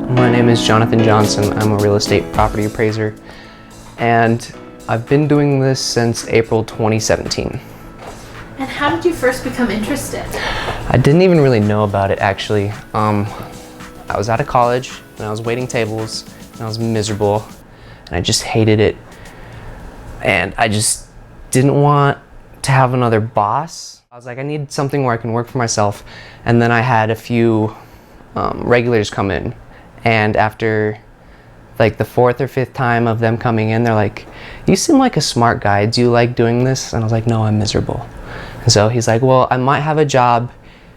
My name is Jonathan Johnson. I'm a real estate property appraiser, and I've been doing this since April 2017. And how did you first become interested? I didn't even really know about it, actually. I was out of college and I was waiting tables and I was miserable and I just hated it. And I just didn't want to have another boss. I was like, I need something where I can work for myself. And then I had a few regulars come in, and after like the fourth or fifth time of them coming in, they're like, you seem like a smart guy. Do you like doing this? And I was like, no, I'm miserable. And so he's like, well, I might have a job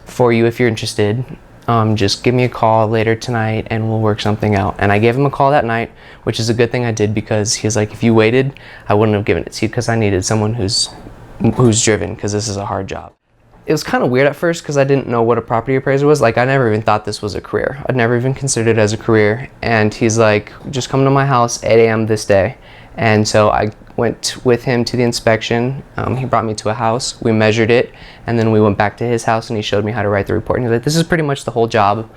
for you if you're interested. Just give me a call later tonight and we'll work something out. And I gave him a call that night, which is a good thing I did, because he's like, if you waited, I wouldn't have given it to you, because I needed someone who's driven, because this is a hard job. It was kind of weird at first because I didn't know what a property appraiser was. Like, I never even thought this was a career. I'd never even considered it as a career. And he's like, just come to my house 8 a.m. this day. And so I went with him to the inspection. He brought me to a house, we measured it, and then we went back to his house and he showed me how to write the report. And he's like, this is pretty much the whole job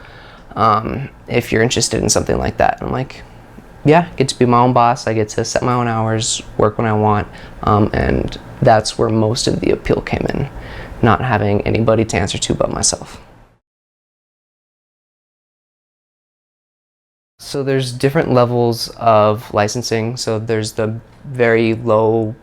if you're interested in something like that. And I'm like, yeah, I get to be my own boss. I get to set my own hours, work when I want, and that's where most of the appeal came in, not having anybody to answer to but myself. So there's different levels of licensing. So there's the very low,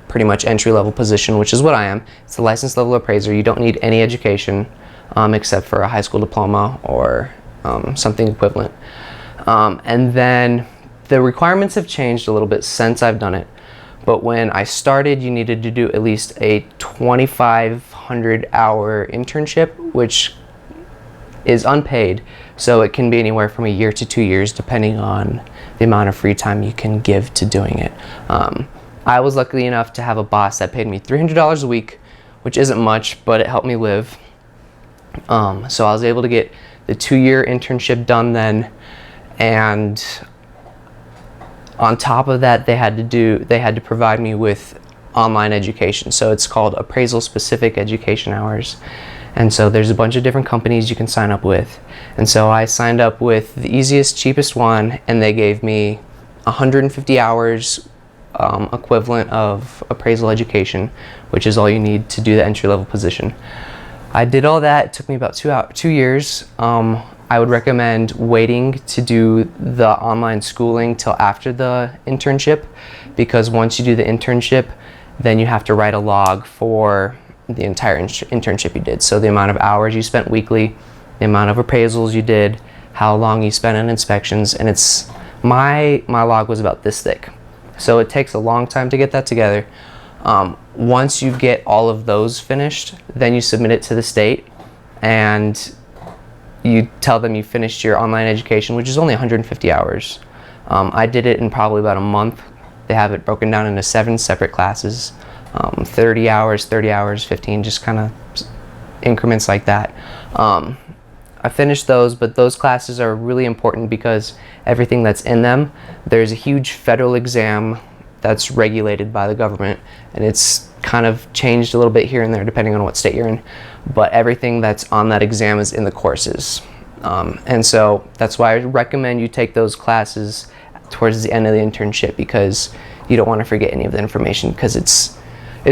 pretty much entry-level position, which is what I am. It's the licensed level appraiser. You don't need any education except for a high school diploma or something equivalent. And then the requirements have changed a little bit since I've done it. But when I started, you needed to do at least a 2,500-hour internship, which is unpaid. So it can be anywhere from a year to 2 years, depending on the amount of free time you can give to doing it. I was lucky enough to have a boss that paid me $300 a week, which isn't much, but it helped me live. So I was able to get the 2-year internship done then, and on top of that, they had to provide me with online education. So it's called appraisal specific education hours. And so there's a bunch of different companies you can sign up with. And so I signed up with the easiest, cheapest one, and they gave me 150 hours equivalent of appraisal education, which is all you need to do the entry-level position. I did all that. It took me about 2 years. I would recommend waiting to do the online schooling till after the internship, because once you do the internship, then you have to write a log for the entire internship you did. So the amount of hours you spent weekly, the amount of appraisals you did, how long you spent on inspections, and it's my log was about this thick. So it takes a long time to get that together. Once you get all of those finished, then you submit it to the state and you tell them you finished your online education, which is only 150 hours. I did it in probably about a month. They have it broken down into 7 separate classes. 30 hours, 30 hours, 15, just kind of increments like that. I finished those, but those classes are really important because everything that's in them, there's a huge federal exam that's regulated by the government, and it's kind of changed a little bit here and there depending on what state you're in, but everything that's on that exam is in the courses. And so that's why I recommend you take those classes towards the end of the internship, because you don't want to forget any of the information, because it's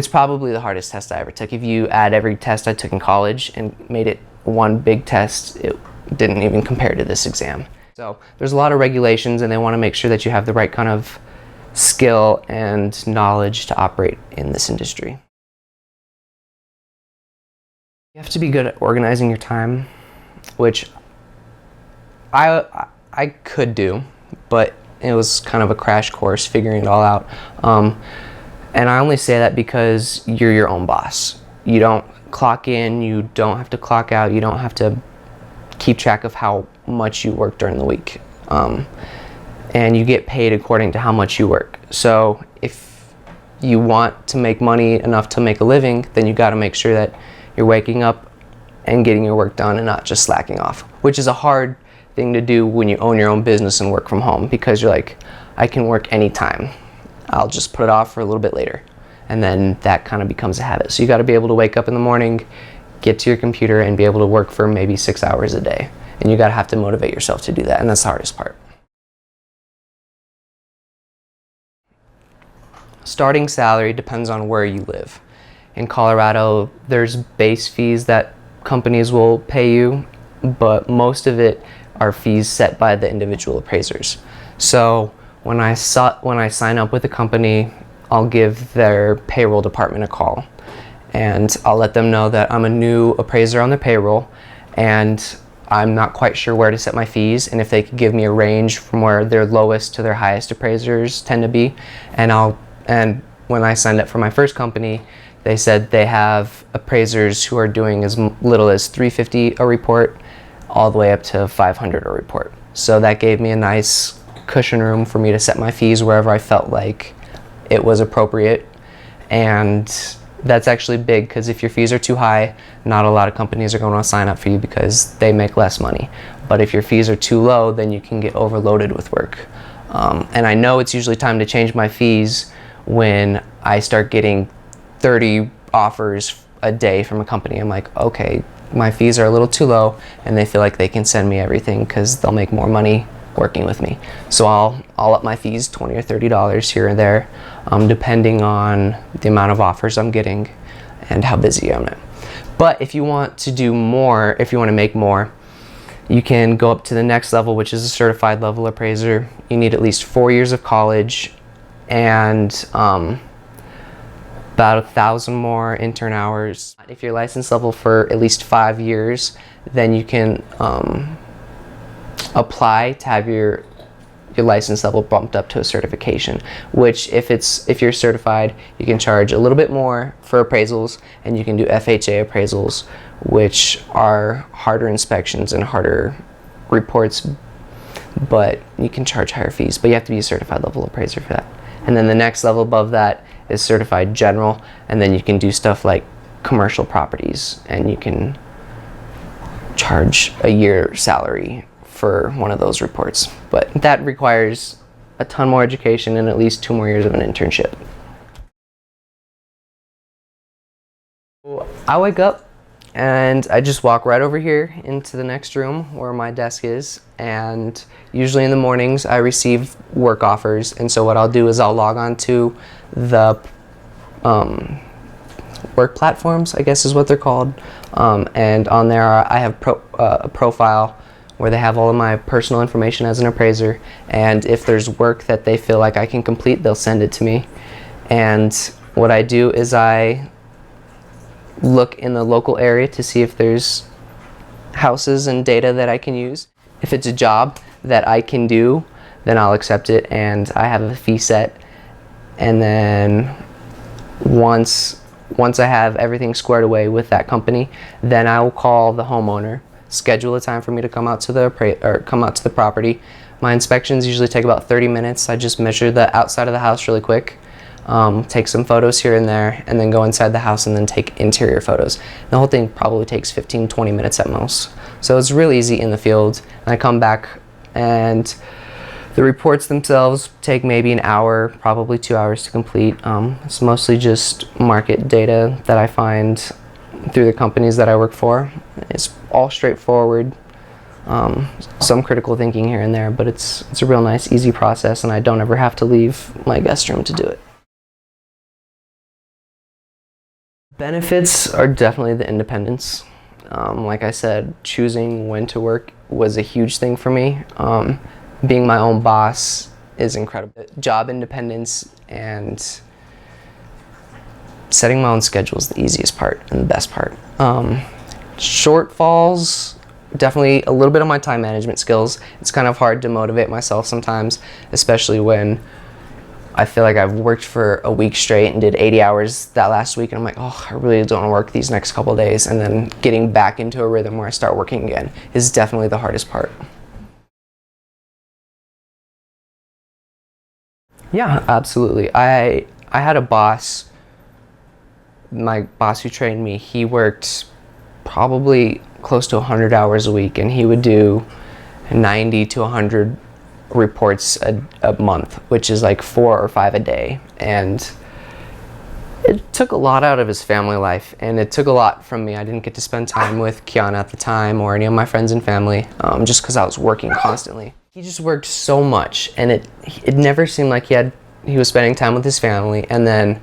probably the hardest test I ever took. If you add every test I took in college and made it one big test, it didn't even compare to this exam. So there's a lot of regulations, and they want to make sure that you have the right kind of skill and knowledge to operate in this industry. You have to be good at organizing your time, which I could do, but it was kind of a crash course figuring it all out. And I only say that because you're your own boss. You don't clock in, you don't have to clock out, you don't have to keep track of how much you work during the week. And you get paid according to how much you work. So if you want to make money enough to make a living, then you got to make sure that you're waking up and getting your work done and not just slacking off, which is a hard thing to do when you own your own business and work from home, because you're like, I can work anytime. I'll just put it off for a little bit later. And then that kind of becomes a habit. So you got to be able to wake up in the morning, get to your computer, and be able to work for maybe 6 hours a day. and you gotta have to motivate yourself to do that, and that's the hardest part. Starting salary depends on where you live. In Colorado, there's base fees that companies will pay you, but most of it are fees set by the individual appraisers. So when I sign up with a company, I'll give their payroll department a call, and I'll let them know that I'm a new appraiser on the payroll and I'm not quite sure where to set my fees, and if they could give me a range from where their lowest to their highest appraisers tend to be. And when I signed up for my first company, they said they have appraisers who are doing as little as $350 a report all the way up to $500 a report. So that gave me a nice cushion room for me to set my fees wherever I felt like it was appropriate. And that's actually big, because if your fees are too high, not a lot of companies are going to sign up for you because they make less money. But if your fees are too low, then you can get overloaded with work. And I know it's usually time to change my fees when I start getting 30 offers a day from a company. I'm like, okay, my fees are a little too low, and they feel like they can send me everything because they'll make more money working with me. So I'll up my fees $20 or $30 here and there, depending on the amount of offers I'm getting and how busy I'm at. But if you want to do more, if you want to make more, you can go up to the next level, which is a certified level appraiser. You need at least 4 years of college and about 1,000 more intern hours. If you're licensed level for at least 5 years, then you can apply to have your license level bumped up to a certification, which if you're certified, you can charge a little bit more for appraisals, and you can do FHA appraisals, which are harder inspections and harder reports, but you can charge higher fees, but you have to be a certified level appraiser for that. And then the next level above that is certified general, and then you can do stuff like commercial properties, and you can charge a year salary for one of those reports. But that requires a ton more education and at least 2 more years of an internship. I wake up and I just walk right over here into the next room where my desk is, and usually in the mornings I receive work offers, and so what I'll do is I'll log on to the work platforms, I guess is what they're called, and on there I have a profile where they have all of my personal information as an appraiser, and if there's work that they feel like I can complete, they'll send it to me. And what I do is I look in the local area to see if there's houses and data that I can use. If it's a job that I can do, then I'll accept it, and I have a fee set. And then once I have everything squared away with that company, then I will call the homeowner, schedule a time for me to come out to the property. My inspections usually take about 30 minutes. I just measure the outside of the house really quick, take some photos here and there, and then go inside the house and then take interior photos. The whole thing probably takes 15-20 minutes at most. So it's really easy in the field. And I come back, and the reports themselves take maybe an hour, probably 2 hours to complete. It's mostly just market data that I find through the companies that I work for. It's all straightforward, some critical thinking here and there, but it's a real nice, easy process, and I don't ever have to leave my guest room to do it. Benefits are definitely the independence. Like I said, choosing when to work was a huge thing for me. Being my own boss is incredible. Job independence and setting my own schedule is the easiest part and the best part. Shortfalls, definitely a little bit of my time management skills. It's kind of hard to motivate myself sometimes, especially when I feel like I've worked for a week straight and did 80 hours that last week, and I'm like, oh, I really don't want to work these next couple of days. And then getting back into a rhythm where I start working again is definitely the hardest part. Yeah, absolutely. I had a boss, my boss who trained me. He worked probably close to 100 hours a week, and he would do 90 to 100 reports a month, which is like 4 or 5 a day. And It took a lot out of his family life, and it took a lot from me. I didn't get to spend time with Kiana at the time or any of my friends and family, just because I was working constantly. He just worked so much, and it never seemed like he was spending time with his family. And then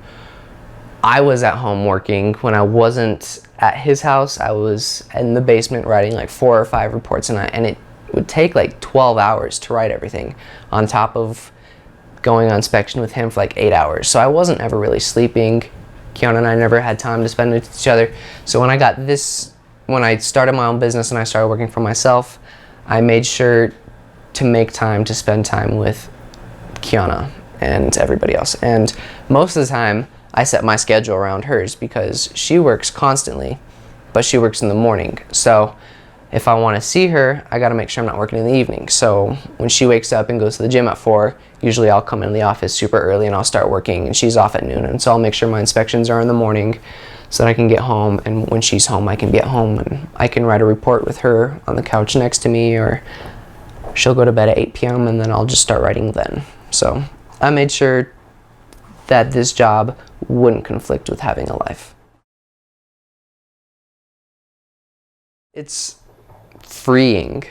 I was at home working. When I wasn't at his house, I was in the basement writing like 4 or 5 reports a night, and it would take like 12 hours to write everything on top of going on inspection with him for like 8 hours. So I wasn't ever really sleeping. Kiana and I never had time to spend with each other. So when I started my own business and I started working for myself, I made sure to make time to spend time with Kiana and everybody else. And most of the time, I set my schedule around hers because she works constantly, but she works in the morning. So if I want to see her, I got to make sure I'm not working in the evening. So when she wakes up and goes to the gym at 4, usually I'll come in the office super early and I'll start working, and she's off at noon. And so I'll make sure my inspections are in the morning so that I can get home, and when she's home, I can be at home and I can write a report with her on the couch next to me, or she'll go to bed at 8 p.m. and then I'll just start writing then. So I made sure that this job wouldn't conflict with having a life. It's freeing.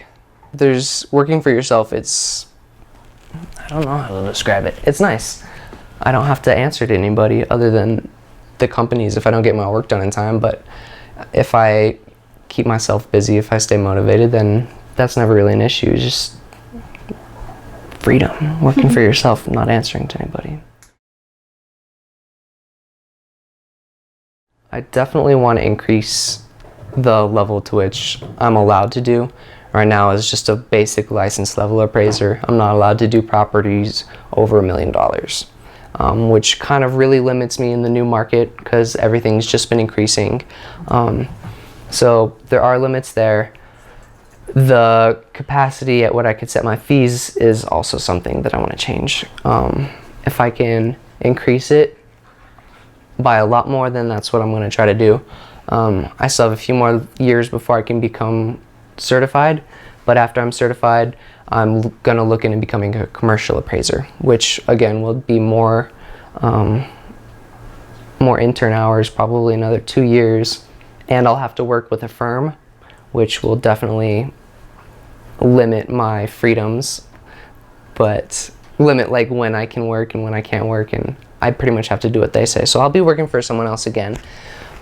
Working for yourself, I don't know how to describe it. It's nice. I don't have to answer to anybody other than the companies if I don't get my work done in time, but if I keep myself busy, if I stay motivated, then that's never really an issue. It's just freedom, working for yourself, not answering to anybody. I definitely want to increase the level to which I'm allowed to do. Right now is just a basic license level appraiser. I'm not allowed to do properties over $1 million, which kind of really limits me in the new market because everything's just been increasing. So there are limits there. The capacity at what I could set my fees is also something that I want to change. If I can increase it by a lot more, then that's what I'm going to try to do. I still have a few more years before I can become certified, but after I'm certified, I'm going to look into becoming a commercial appraiser, which again will be more intern hours, probably another 2 years, and I'll have to work with a firm, which will definitely limit my freedoms, but limit like when I can work and when I can't work, and I pretty much have to do what they say. So I'll be working for someone else again,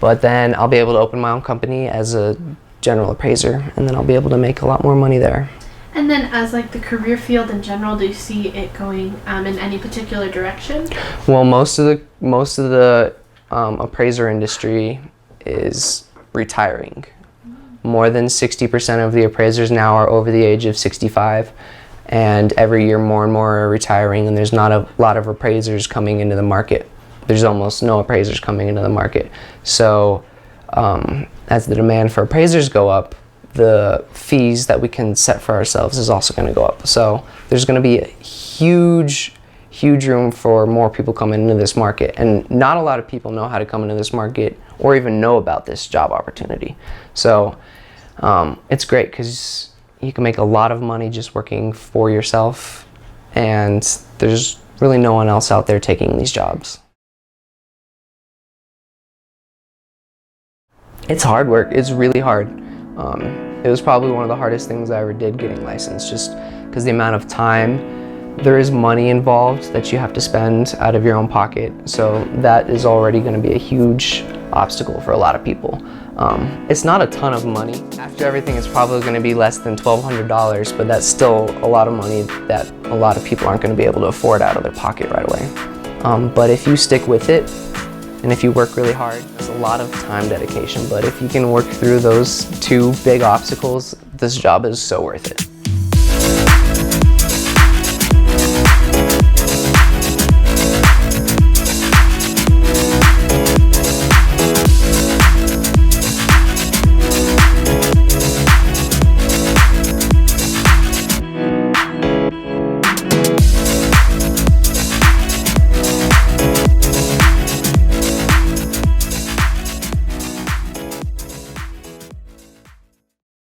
but then I'll be able to open my own company as a general appraiser, and then I'll be able to make a lot more money there. And then as like the career field in general, do you see it going in any particular direction? Well, most of the appraiser industry is retiring. More than 60% of the appraisers now are over the age of 65, and every year more and more are retiring, and there's not a lot of appraisers coming into the market. There's almost no appraisers coming into the market. So as the demand for appraisers go up, the fees that we can set for ourselves is also going to go up. So there's going to be a huge room for more people coming into this market, and not a lot of people know how to come into this market or even know about this job opportunity. So it's great because you can make a lot of money just working for yourself, and there's really no one else out there taking these jobs. It's hard work. It's really hard. It was probably one of the hardest things I ever did, getting licensed, just because the amount of time, there is money involved that you have to spend out of your own pocket. So that is already going to be a huge obstacle for a lot of people. It's not a ton of money. After everything, it's probably going to be less than $1,200, but that's still a lot of money that a lot of people aren't going to be able to afford out of their pocket right away. But if you stick with it, and if you work really hard, it's a lot of time dedication. But if you can work through those 2 big obstacles, this job is so worth it.